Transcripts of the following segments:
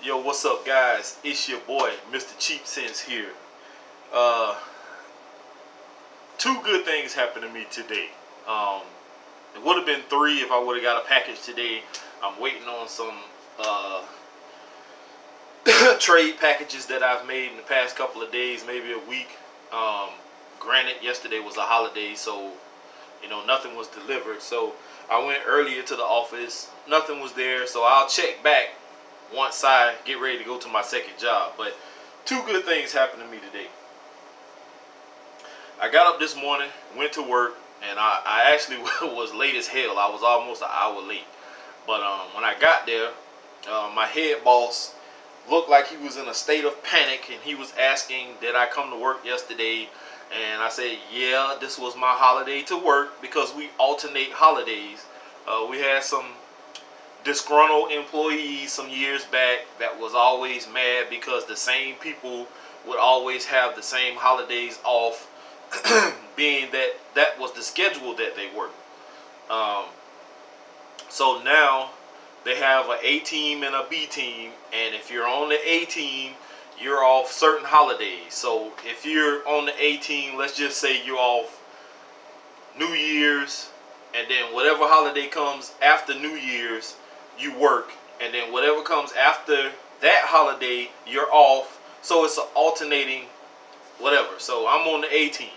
Yo, what's up, guys? It's your boy, Mr. Cheap Sense here. Two good things happened to me today. It would have been three if I would have got a package today. I'm waiting on some trade packages that I've made in the past couple of days, maybe a week. Granted, yesterday was a holiday, so nothing was delivered. So I went earlier to the office. Nothing was there, so I'll check back once I get ready to go to my second job. But two good things happened to me today. I got up this morning, went to work, and I actually was late as hell. I was almost an hour late. But when I got there, my head boss looked like he was in a state of panic, and he was asking, did I come to work yesterday? And I said, yeah, this was my holiday to work, because we alternate holidays. We had some disgruntled employees some years back that was always mad because the same people would always have the same holidays off, being that was the schedule that they worked. So now they have an A team and a B team, and if you're on the A team, you're off certain holidays. So if you're on the A team, let's just say you're off New Year's, and then whatever holiday comes after New Year's, you work, and then whatever comes after that holiday, you're off. So it's an alternating whatever. So I'm on the A team.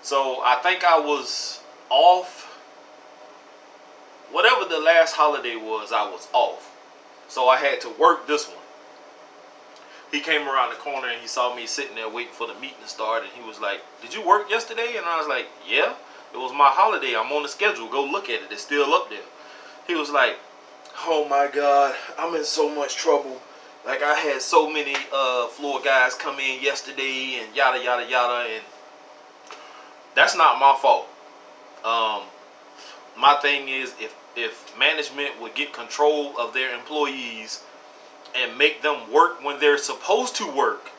So I think I was off. Whatever the last holiday was, I was off. So I had to work this one. He came around the corner and he saw me sitting there waiting for the meeting to start, and he was like, did you work yesterday? And I was like, yeah, it was my holiday. I'm on the schedule. Go look at it. It's still up there. He was like, oh my God, I'm in so much trouble. Like, I had so many floor guys come in yesterday and yada, yada, yada. And that's not my fault. My thing is, if management would get control of their employees and make them work when they're supposed to work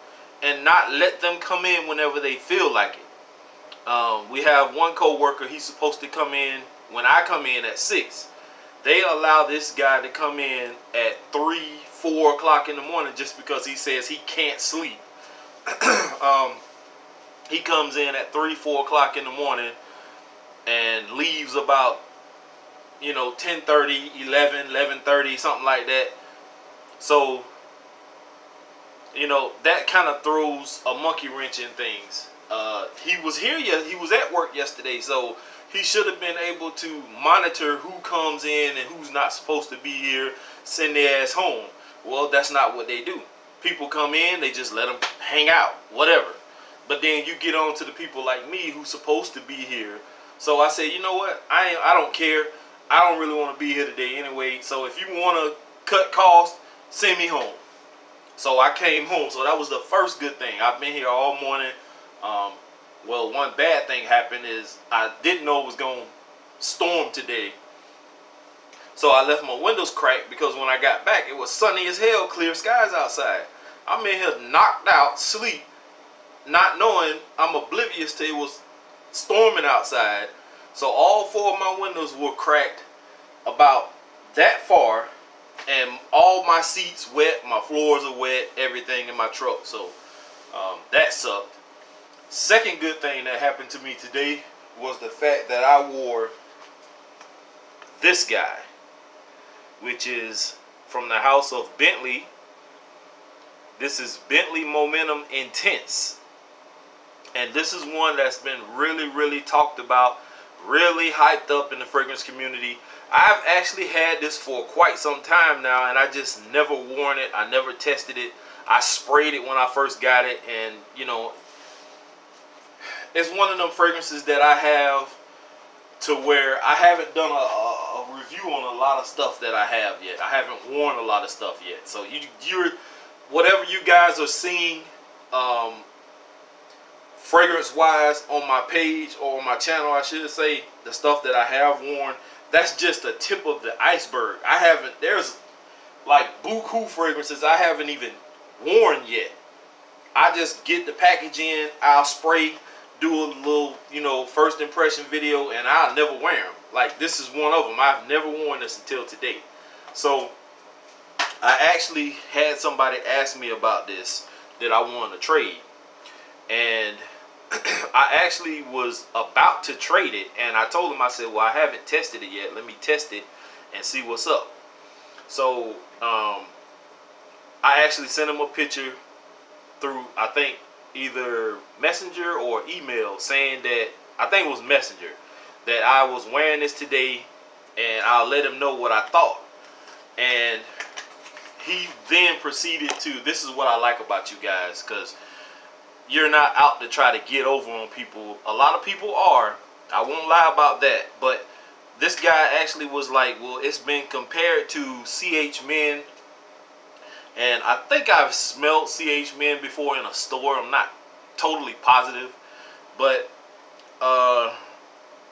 and not let them come in whenever they feel like it. We have one co-worker, he's supposed to come in when I come in at 6. They allow this guy to come in at 3, 4 o'clock in the morning just because he says he can't sleep. He comes in at 3, 4 o'clock in the morning and leaves about 10:30, 11, 11:30, something like that. So that kind of throws a monkey wrench in things. He was here, he was at work yesterday, so he should have been able to monitor who comes in and who's not supposed to be here, send their ass home. Well, that's not what they do. People come in, they just let them hang out, whatever. But then you get on to the people like me who's supposed to be here. So I said, you know what? I don't care. I don't really want to be here today anyway. So if you want to cut costs, send me home. So I came home. So that was the first good thing. I've been here all morning. Well, one bad thing happened is I didn't know it was going to storm today. So I left my windows cracked because when I got back, it was sunny as hell, clear skies outside. I'm in here knocked out, sleep, not knowing, I'm oblivious to it was storming outside. So all 4 of my windows were cracked about that far, and all my seats wet, my floors are wet, everything in my truck. So that sucked. Second good thing that happened to me today was the fact that I wore this guy, which is from the house of Bentley. This is Bentley Momentum Intense. And this is one that's been really, really talked about, really hyped up in the fragrance community. I've actually had this for quite some time now, and I just never worn it. I never tested it. I sprayed it when I first got it, and it's one of them fragrances that I have to where I haven't done a review on a lot of stuff that I have yet. I haven't worn a lot of stuff yet. So you're whatever you guys are seeing fragrance wise on my page or on my channel, I should say, the stuff that I have worn, that's just the tip of the iceberg. There's like buku fragrances I haven't even worn yet. I just get the package in, I'll spray, do a little, first impression video, and I'll never wear them. Like, this is one of them. I've never worn this until today. So I actually had somebody ask me about this, that I wanted to trade. And I actually was about to trade it, and I told him, I said, well, I haven't tested it yet. Let me test it and see what's up. So I actually sent him a picture through, I think, either Messenger or email, saying that, I think it was Messenger, that I was wearing this today, and I'll let him know what I thought. And he then proceeded to, this is what I like about you guys, because you're not out to try to get over on people. A lot of people are. I won't lie about that. But this guy actually was like, well, it's been compared to CH Men. And I think I've smelled CH Men before in a store. I'm not totally positive. But I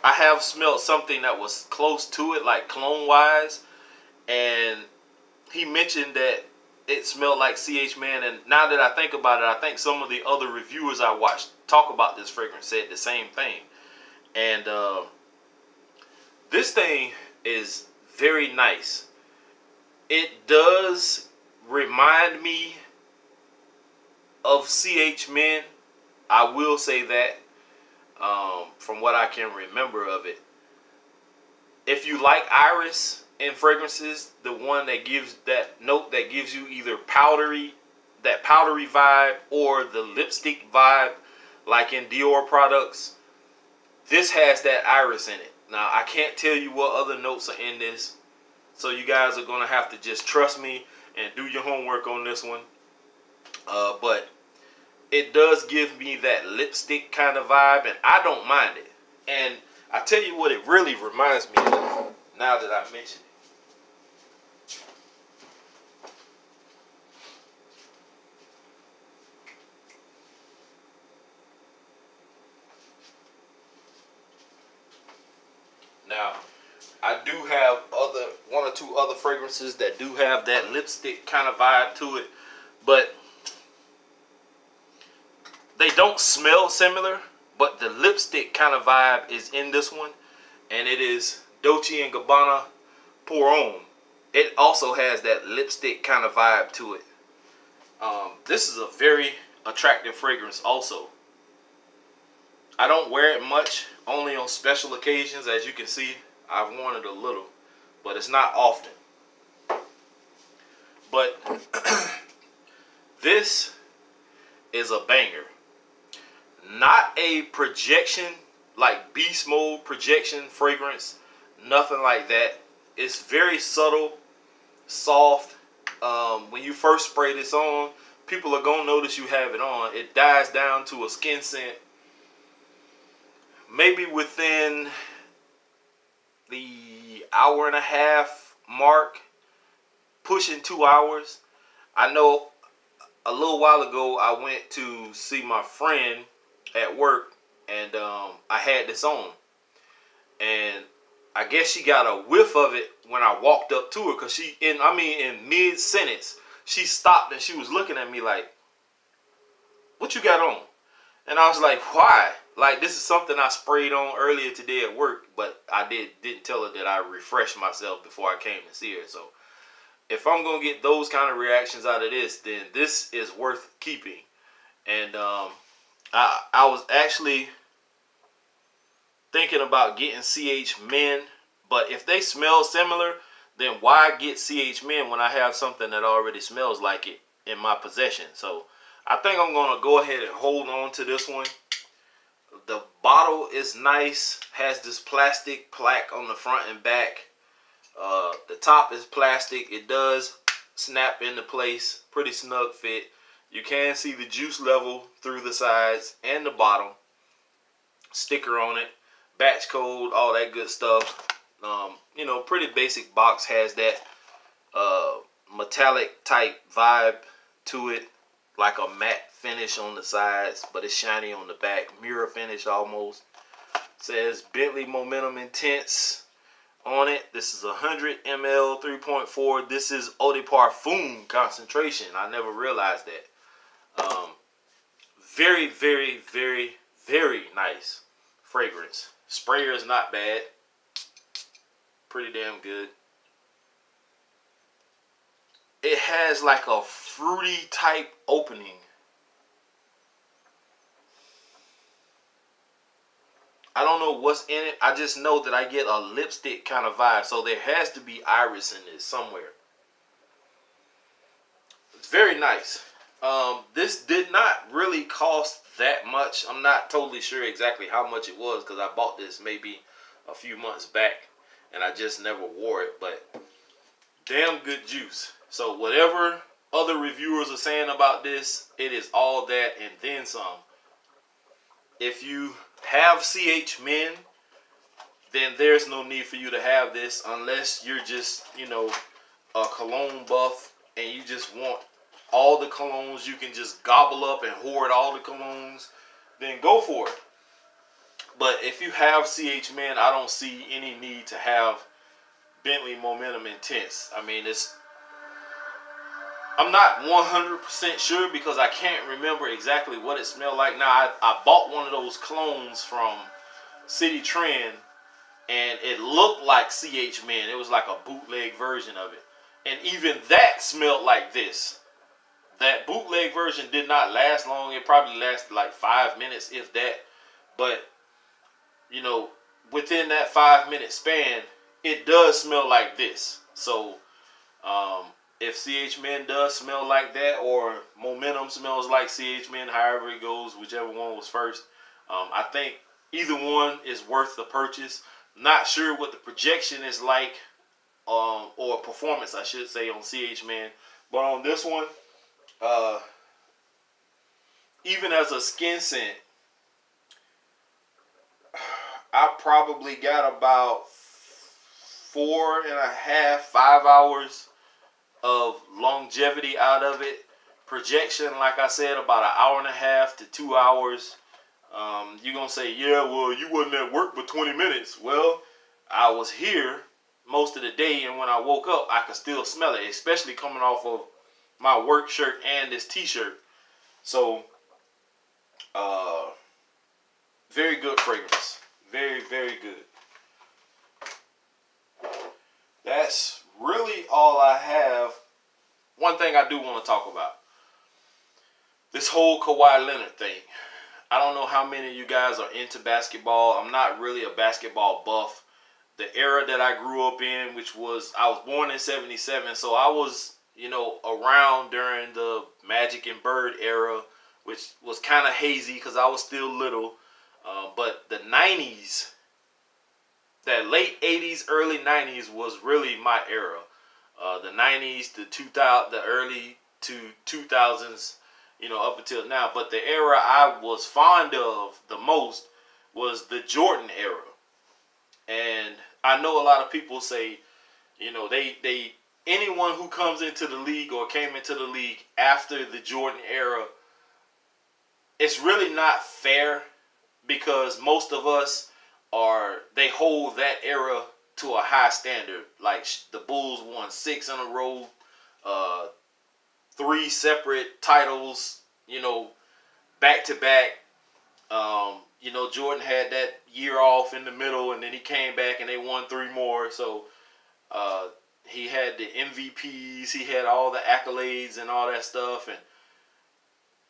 have smelled something that was close to it, like clone-wise. And he mentioned that it smelled like CH Man, and now that I think about it, I think some of the other reviewers I watched talk about this fragrance said the same thing. And this thing is very nice. It does remind me of CH Men. I will say that, from what I can remember of it. If you like iris in fragrances, the one that gives that note that gives you either powdery vibe or the lipstick vibe, like in Dior products, this has that iris in it. Now, I can't tell you what other notes are in this, so you guys are going to have to just trust me and do your homework on this one. But it does give me that lipstick kind of vibe, and I don't mind it. And I tell you what it really reminds me of, now that I mention it. Now, I do have one or two other fragrances that do have that lipstick kind of vibe to it, but they don't smell similar, but the lipstick kind of vibe is in this one, and it is Dolce & Gabbana Pour Homme. It also has that lipstick kind of vibe to it. This is a very attractive fragrance also. I don't wear it much, only on special occasions. As you can see, I've worn it a little, but it's not often. But this is a banger. Not a projection, like beast mode projection fragrance, nothing like that. It's very subtle, soft. When you first spray this on, people are gonna notice you have it on. It dies down to a skin scent maybe within the hour and a half mark, pushing 2 hours. I know a little while ago I went to see my friend at work, and I had this on, and I guess she got a whiff of it when I walked up to her, because she, in mid-sentence, she stopped and she was looking at me like, what you got on? And I was like, why? Like, this is something I sprayed on earlier today at work, but I didn't tell her that I refreshed myself before I came to see her. So if I'm going to get those kind of reactions out of this, then this is worth keeping. And I was actually thinking about getting CH Men, but if they smell similar, then why get CH Men when I have something that already smells like it in my possession? So I think I'm going to go ahead and hold on to this one. The bottle is nice, has this plastic plaque on the front and back. The top is plastic. It does snap into place, pretty snug fit. You can see the juice level through the sides and the bottom. Sticker on it, batch code, all that good stuff. You know, pretty basic box, has that metallic type vibe to it, like a matte finish on the sides, but it's shiny on the back, mirror finish almost. It says Bentley Momentum Intense on it. This is 100 ml 3.4. This is Eau de Parfum concentration. I never realized that. Very, very, very, very nice fragrance. Sprayer is not bad. Pretty damn good. it has like a fruity type opening. I don't know what's in it. I just know that I get a lipstick kind of vibe. So there has to be iris in this somewhere. It's very nice. This did not really cost that much. I'm not totally sure exactly how much it was because I bought this maybe a few months back and I just never wore it. But damn good juice. So whatever other reviewers are saying about this, it is all that and then some. If you have CH Men, then there's no need for you to have this unless you're just, a cologne buff and you just want all the colognes. You can just gobble up and hoard all the colognes, then go for it. But if you have CH Men, I don't see any need to have Bentley Momentum Intense. I mean, I'm not 100% sure because I can't remember exactly what it smelled like. Now, I bought one of those clones from City Trend, and it looked like CH Men. It was like a bootleg version of it. And even that smelled like this. That bootleg version did not last long. It probably lasted like 5 minutes, if that. But, within that 5-minute span, it does smell like this. So, if CH Men does smell like that, or Momentum smells like CH Men, however it goes, whichever one was first, I think either one is worth the purchase. Not sure what the projection is like, or performance, I should say, on CH Men. But on this one, even as a skin scent, I probably got about 4.5, 5 hours of longevity out of it. Projection, like I said, about 1.5 to 2 hours. You're going to say, yeah, well, you wasn't at work for 20 minutes. Well, I was here most of the day, and when I woke up, I could still smell it, especially coming off of my work shirt and this t-shirt. So, very good fragrance. Very, very good. That's really all I have. One thing I do want to talk about. This whole Kawhi Leonard thing. I don't know how many of you guys are into basketball. I'm not really a basketball buff. The era that I grew up in, which was, I was born in 77, so I was, around during the Magic and Bird era, which was kind of hazy because I was still little. But the 90s, that late 80s, early 90s was really my era. The 90s, the 2000, the early to 2000s, up until now. But the era I was fond of the most was the Jordan era. And I know a lot of people say, they anyone who comes into the league or came into the league after the Jordan era, it's really not fair because most of us they hold that era to a high standard. Like the Bulls won 6 in a row, 3 separate titles, back to back. Jordan had that year off in the middle, and then he came back and they won 3 more. So he had the MVPs, he had all the accolades and all that stuff. And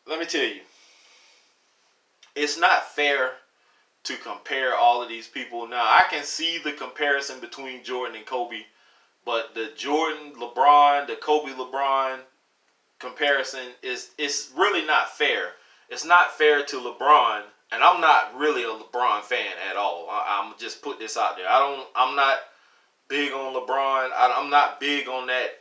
let me tell you, it's not fair to compare all of these people. Now, I can see the comparison between Jordan and Kobe, but the Jordan LeBron, the Kobe LeBron comparison it's really not fair. It's not fair to LeBron, and I'm not really a LeBron fan at all. I'm just put this out there. I'm not big on LeBron. I'm not big on that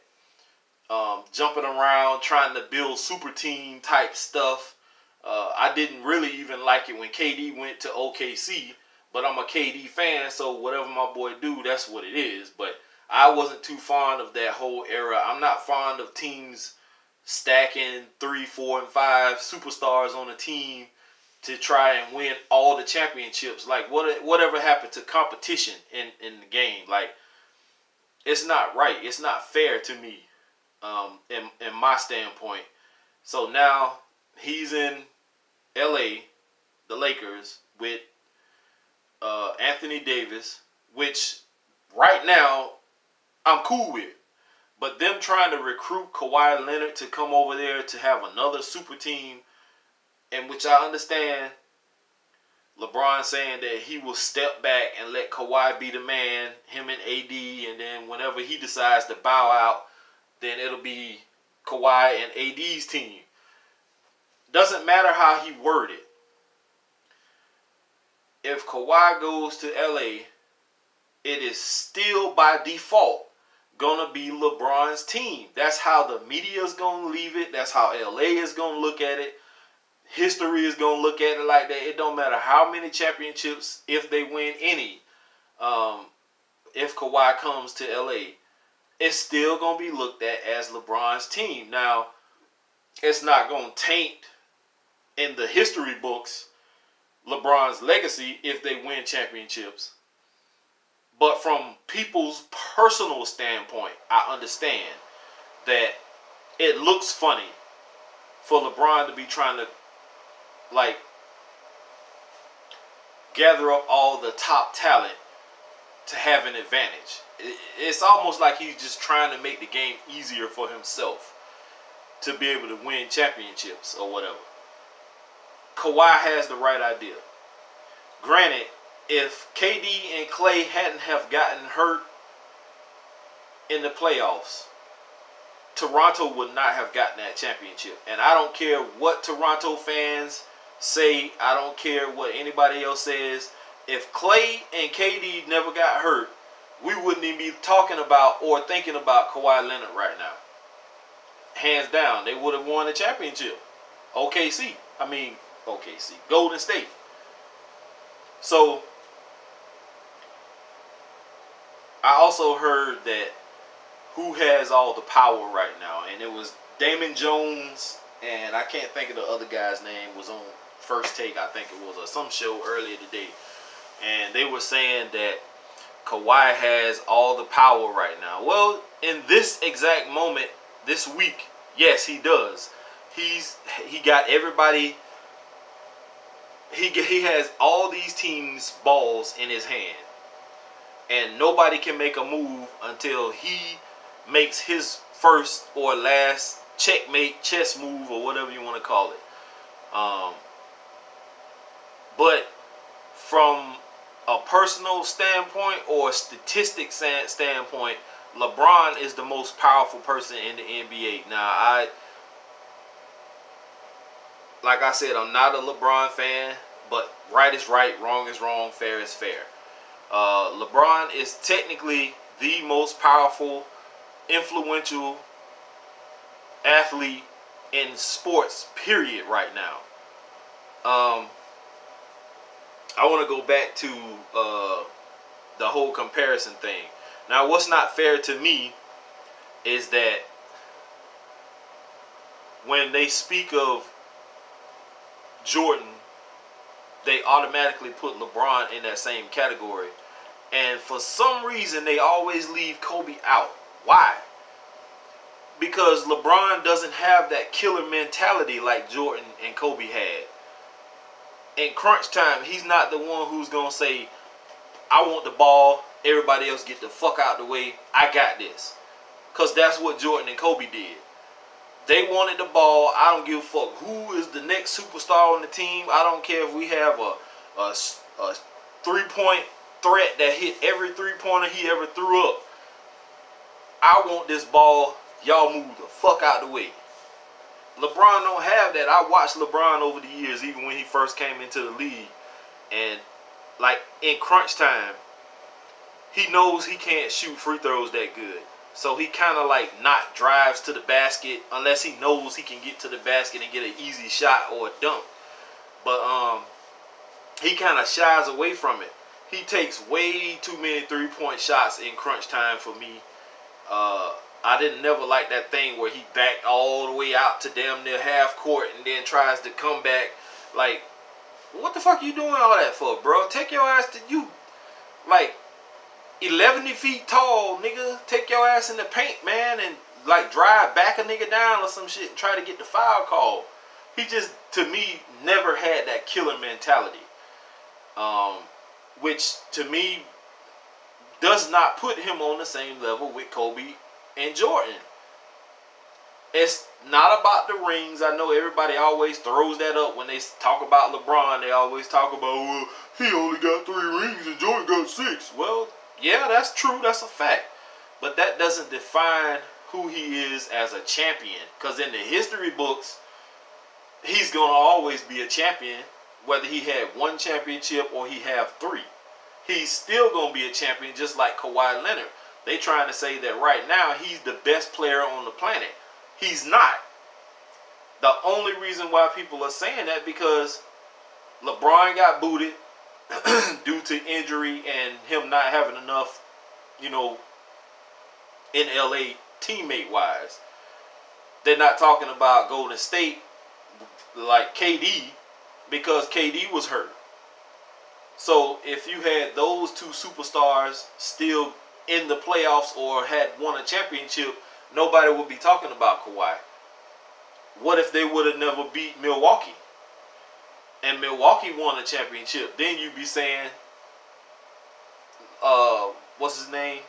jumping around trying to build super team type stuff. I didn't really even like it when KD went to OKC, but I'm a KD fan, so whatever my boy do, that's what it is. But I wasn't too fond of that whole era. I'm not fond of teams stacking 3, 4, and 5 superstars on a team to try and win all the championships. Like, whatever happened to competition in the game? Like, it's not right. It's not fair to me, in my standpoint. So now he's in LA, the Lakers, with Anthony Davis, which right now I'm cool with. But them trying to recruit Kawhi Leonard to come over there to have another super team, in which I understand LeBron saying that he will step back and let Kawhi be the man, him and AD, and then whenever he decides to bow out, then it'll be Kawhi and AD's team. Doesn't matter how he worded it. If Kawhi goes to LA, it is still by default gonna be LeBron's team. That's how the media is gonna leave it. That's how LA is gonna look at it. History is gonna look at it like that. It don't matter how many championships, if they win any, if Kawhi comes to LA, it's still gonna be looked at as LeBron's team. Now, it's not gonna taint in the history books LeBron's legacy if they win championships. But from people's personal standpoint, I understand that it looks funny for LeBron to be trying to gather up all the top talent to have an advantage. It's almost like he's just trying to make the game easier for himself to be able to win championships or whatever. Kawhi has the right idea. Granted, if KD and Clay hadn't have gotten hurt in the playoffs, Toronto would not have gotten that championship. And I don't care what Toronto fans say. I don't care what anybody else says. If Clay and KD never got hurt, we wouldn't even be talking about or thinking about Kawhi Leonard right now. Hands down, they would have won the championship. OKC. Golden State. So, I also heard that who has all the power right now, and it was Damon Jones, and I can't think of the other guy's name, was on First Take, I think it was, or some show earlier today, and they were saying that Kawhi has all the power right now. Well, in this exact moment, this week, yes, he does. He got everybody. He has all these teams' balls in his hand, and nobody can make a move until he makes his first or last checkmate chess move or whatever you want to call it. But from a personal standpoint or a statistic standpoint, LeBron is the most powerful person in the NBA. Now, like I said, I'm not a LeBron fan, but right is right, wrong is wrong, fair is fair. LeBron is technically the most powerful, influential athlete in sports, period, right now. I want to go back to the whole comparison thing. Now, what's not fair to me is that when they speak of Jordan, they automatically put LeBron in that same category. And for some reason, they always leave Kobe out. Why? Because LeBron doesn't have that killer mentality like Jordan and Kobe had. In crunch time, he's not the one who's going to say, I want the ball, everybody else get the fuck out the way, I got this. Because that's what Jordan and Kobe did. They wanted the ball. I don't give a fuck who is the next superstar on the team. I don't care if we have a three-point threat that hit every three-pointer he ever threw up. I want this ball. Y'all move the fuck out the way. LeBron don't have that. I watched LeBron over the years, even when he first came into the league. And, like, in crunch time, he knows he can't shoot free throws that good. So he kind of like not drives to the basket unless he knows he can get to the basket and get an easy shot or a dunk. But he kind of shies away from it. He takes way too many three-point shots in crunch time for me. I didn't never like that thing where he backed all the way out to damn near half court and then tries to come back. Like, what the fuck you doing all that for, bro? Take your ass to you. Like, 11 feet tall, nigga. Take your ass in the paint, man, and like drive back a nigga down or some shit and try to get the foul call. He just, to me, never had that killer mentality. Which, to me, does not put him on the same level with Kobe and Jordan. It's not about the rings. I know everybody always throws that up when they talk about LeBron. They always talk about, well, he only got 3 rings and Jordan got 6. Well, yeah, that's true. That's a fact. But that doesn't define who he is as a champion. Because in the history books, he's going to always be a champion, whether he had 1 championship or he have 3. He's still going to be a champion just like Kawhi Leonard. They trying to say that right now he's the best player on the planet. He's not. The only reason why people are saying that because LeBron got booted due to injury and him not having enough, you know, in LA teammate wise. They're not talking about Golden State like KD because KD was hurt. So if you had those 2 superstars still in the playoffs or had won a championship, nobody would be talking about Kawhi. What if they would have never beat Milwaukee? And Milwaukee won a championship. Then you'd be saying, what's his name?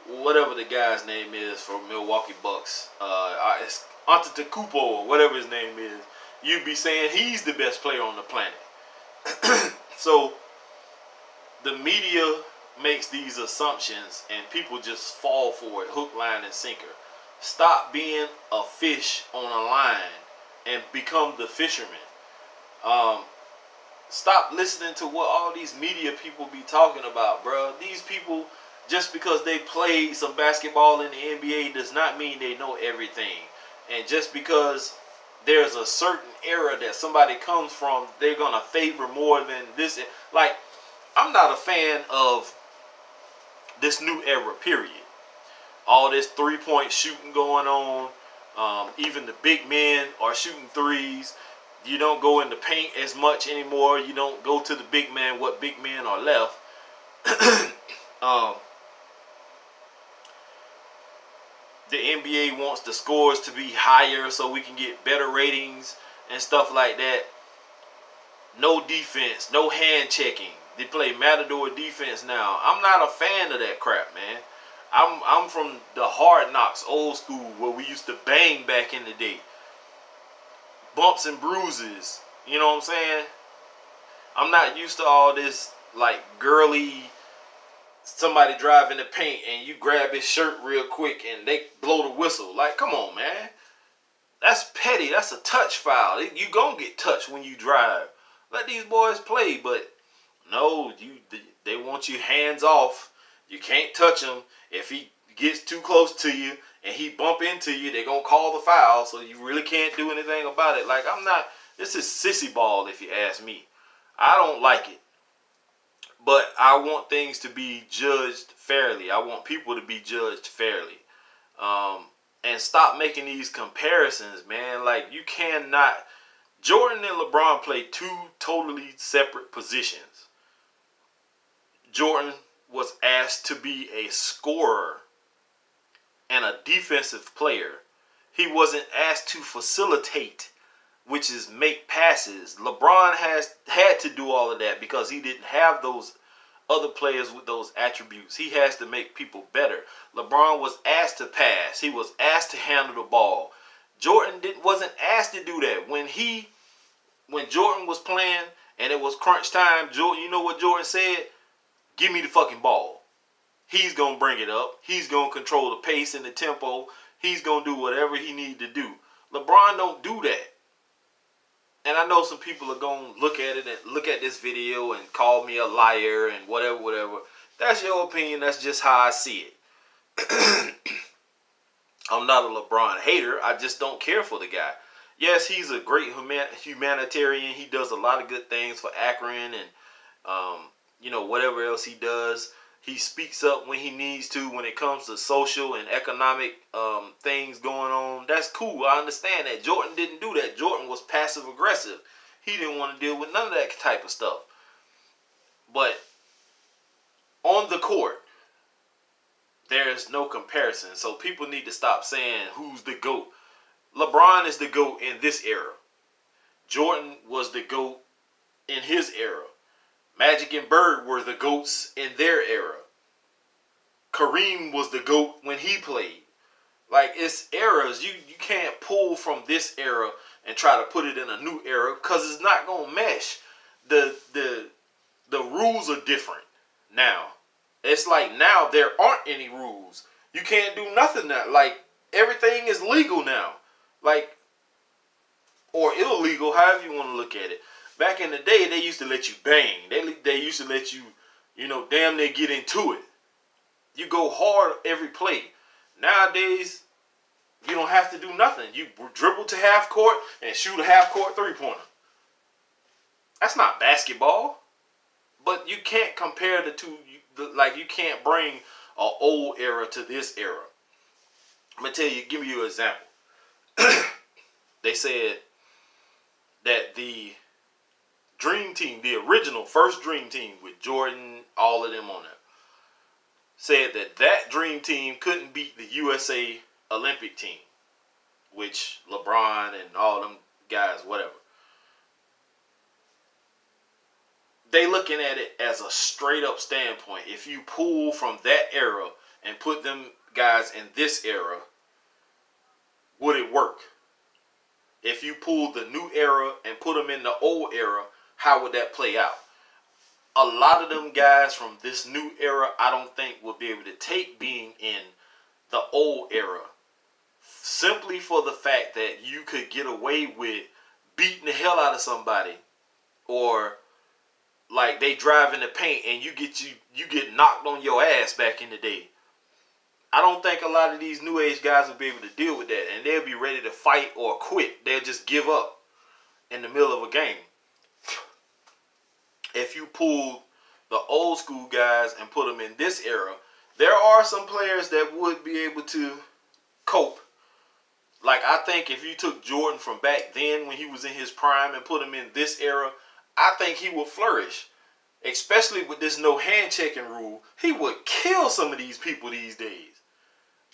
Whatever the guy's name is for Milwaukee Bucks. It's Antetokounmpo or whatever his name is. You'd be saying he's the best player on the planet. So the media makes these assumptions and people just fall for it, hook, line, and sinker. Stop being a fish on a line and become the fisherman. Stop listening to what all these media people be talking about, bro. These people, just because they played some basketball in the NBA does not mean they know everything. And just because there's a certain era that somebody comes from, they're going to favor more than this. Like, I'm not a fan of this new era, period. All this 3-point shooting going on. Even the big men are shooting threes. You don't go in the paint as much anymore. You don't go to the big man, what big men are left. The NBA wants the scores to be higher so we can get better ratings and stuff like that. No defense, no hand checking. They play matador defense now. I'm not a fan of that crap, man. I'm from the Hard Knocks old school where we used to bang back in the day. Bumps and bruises. You know what I'm saying? I'm not used to all this like girly, somebody driving the paint and you grab his shirt real quick and they blow the whistle. Like, come on, man. That's petty. That's a touch foul. You gonna get touched when you drive. Let these boys play, but no, they want you hands off. You can't touch him. If he gets too close to you and he bump into you, they're going to call the foul, so you really can't do anything about it. Like, this is sissy ball if you ask me. I don't like it. But I want things to be judged fairly. I want people to be judged fairly. And stop making these comparisons, man. Like, you cannot. Jordan and LeBron play 2 totally separate positions. Jordan was asked to be a scorer and a defensive player. He wasn't asked to facilitate, which is make passes. LeBron had to do all of that because he didn't have those other players with those attributes. He has to make people better. LeBron was asked to pass. He was asked to handle the ball. Jordan wasn't asked to do that. When Jordan was playing and it was crunch time, you know what Jordan said? Give me the fucking ball. He's going to bring it up. He's going to control the pace and the tempo. He's going to do whatever he needs to do. LeBron don't do that. And I know some people are going to look at it and look at this video and call me a liar and whatever. That's your opinion. That's just how I see it. I'm not a LeBron hater. I just don't care for the guy. Yes, he's a great humanitarian. He does a lot of good things for Akron and, whatever else he does. He speaks up when he needs to when it comes to social and economic things going on. That's cool. I understand that. Jordan didn't do that. Jordan was passive aggressive. He didn't want to deal with none of that type of stuff. But on the court, there's no comparison. So people need to stop saying who's the GOAT. LeBron is the GOAT in this era. Jordan was the GOAT in his era. Magic and Bird were the GOATs in their era. Kareem was the GOAT when he played. Like, it's eras. You can't pull from this era and try to put it in a new era because it's not gonna mesh. The rules are different now. It's like now there aren't any rules. You can't do nothing now. Like, everything is legal now. Like, or illegal, however you want to look at it. Back in the day, they used to let you bang. They used to let you, damn near get into it. You go hard every play. Nowadays, you don't have to do nothing. You dribble to half court and shoot a half court three-pointer. That's not basketball. But you can't compare the two. Like, you can't bring an old era to this era. I'm going to give you an example. They said that the Dream Team, the original first Dream Team with Jordan, all of them on there, said that Dream Team couldn't beat the USA Olympic team, which LeBron and all them guys, whatever. They looking at it as a straight up standpoint. If you pull from that era and put them guys in this era, would it work? If you pull the new era and put them in the old era, how would that play out? A lot of them guys from this new era, I don't think will be able to take being in the old era. Simply for the fact that you could get away with beating the hell out of somebody, or like they drive in the paint and you get knocked on your ass back in the day. I don't think a lot of these new age guys will be able to deal with that, and they'll be ready to fight or quit. They'll just give up in the middle of a game. If you pull the old school guys and put them in this era, there are some players that would be able to cope. Like, I think if you took Jordan from back then when he was in his prime and put him in this era, I think he would flourish. Especially with this no hand checking rule. He would kill some of these people these days.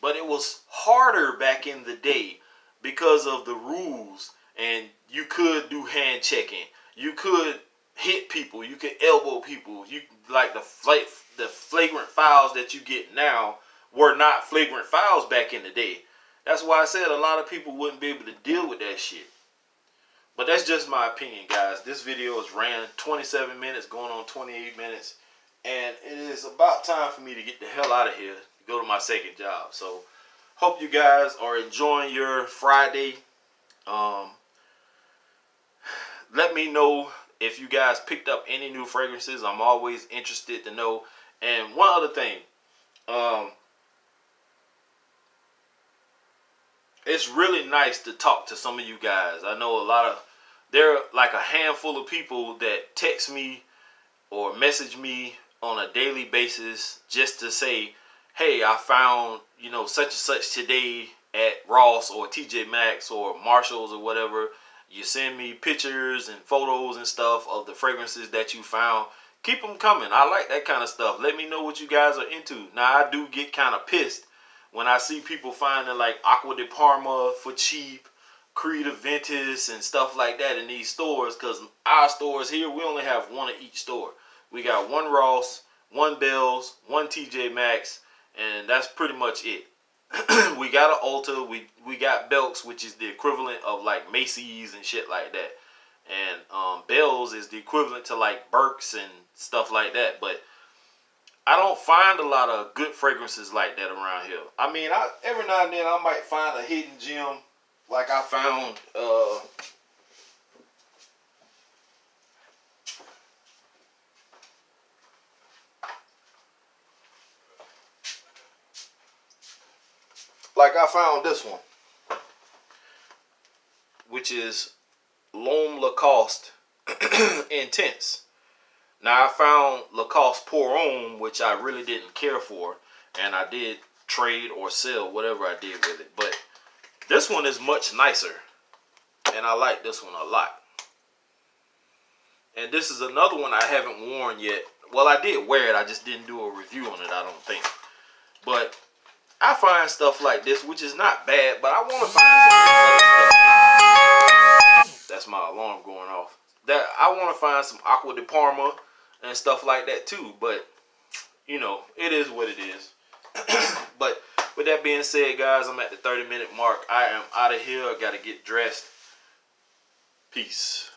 But it was harder back in the day because of the rules. And you could do hand checking. You could hit people. You could elbow people. You like the flagrant fouls that you get now were not flagrant fouls back in the day. That's why I said a lot of people wouldn't be able to deal with that shit. But that's just my opinion, guys. This video has ran 27 minutes, going on 28 minutes. And it is about time for me to get the hell out of here to go to my second job. So, hope you guys are enjoying your Friday. Let me know if you guys picked up any new fragrances. I'm always interested to know. And one other thing. It's really nice to talk to some of you guys. I know there are like a handful of people that text me or message me on a daily basis just to say, hey, I found, such and such today at Ross or TJ Maxx or Marshalls or whatever. You send me pictures and photos and stuff of the fragrances that you found. Keep them coming. I like that kind of stuff. Let me know what you guys are into. Now, I do get kind of pissed when I see people finding like Aqua de Parma for cheap, Creed Aventus and stuff like that in these stores, because our stores here, we only have one at each store. We got one Ross, one Bells, one TJ Maxx, and that's pretty much it. We got an Ulta, we got Belks, which is the equivalent of like Macy's and shit like that. And Bells is the equivalent to like Burks and stuff like that. But I don't find a lot of good fragrances like that around here. I mean, every now and then I might find a hidden gem. Like I found this one, which is L'Homme Lacoste Intense. Now, I found Lacoste Pour Homme, which I really didn't care for, and I did trade or sell, whatever I did with it. But this one is much nicer, and I like this one a lot. And this is another one I haven't worn yet. Well, I did wear it, I just didn't do a review on it, I don't think. But I find stuff like this, which is not bad, but I want to find some other stuff. That's my alarm going off. I want to find some Aqua de Parma. and stuff like that too. But you know, it is what it is. But with that being said, guys, I'm at the 30-minute mark. I am out of here. I gotta get dressed. Peace.